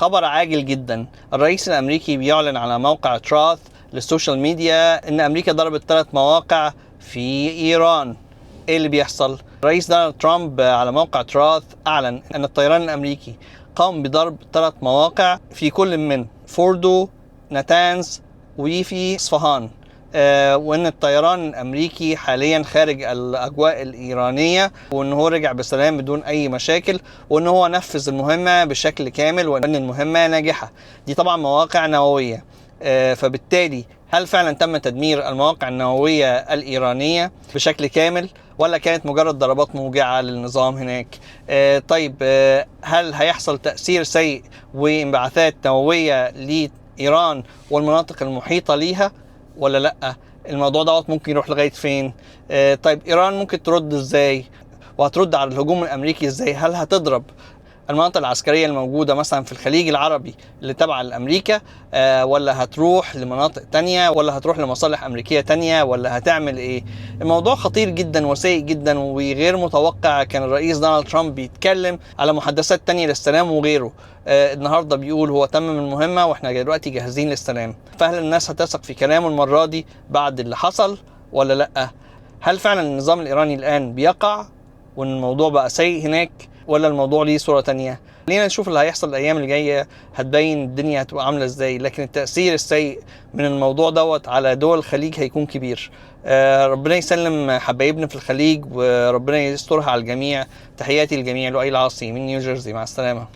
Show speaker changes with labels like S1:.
S1: خبر عاجل جدا. الرئيس الأمريكي بيعلن على موقع تراث للسوشيال ميديا إن أمريكا ضربت 3 مواقع في إيران. إيه اللي بيحصل؟ الرئيس دونالد ترامب على موقع تراث أعلن أن الطيران الأمريكي قام بضرب 3 مواقع في كل من فوردو، ناتانز، وفي إصفهان، وان الطيران الامريكي حاليا خارج الاجواء الايرانيه، وان هو رجع بسلام بدون اي مشاكل، وان هو نفذ المهمه بشكل كامل، وان المهمه ناجحه. دي طبعا مواقع نوويه، فبالتالي هل فعلا تم تدمير المواقع النوويه الايرانيه بشكل كامل، ولا كانت مجرد ضربات موجعه للنظام هناك؟ طيب، هل هيحصل تاثير سيء وانبعاثات نوويه لايران والمناطق المحيطه ليها ولا لا؟ الموضوع دوت ممكن يروح لغايه فين؟ طيب ايران ممكن ترد ازاي؟ وهترد على الهجوم الامريكي ازاي؟ هل هتضرب المناطق العسكريه الموجوده مثلا في الخليج العربي اللي تابعه لامريكا، ولا هتروح لمناطق تانية، ولا هتروح لمصالح امريكيه تانية، ولا هتعمل ايه؟ الموضوع خطير جدا وسيء جدا وغير متوقع. كان الرئيس دونالد ترامب بيتكلم على محادثات تانية للسلام وغيره، النهارده بيقول هو تمم المهمه واحنا دلوقتي جاهزين للسلام. فهل الناس هتثق في كلامه المره دي بعد اللي حصل ولا لا؟ هل فعلا النظام الايراني الان بيقع وان الموضوع بقى سيء هناك، ولا الموضوع ليه صورة تانية؟ خلينا نشوف اللي هيحصل الأيام اللي جاية، هتبين الدنيا هتبقى عاملة ازاي. لكن التأثير السيء من الموضوع دوت على دول الخليج هيكون كبير. ربنا يسلم حبايبنا في الخليج وربنا يسترها على الجميع. تحياتي للجميع. لؤي العاصي من نيوجيرسي، مع السلامة.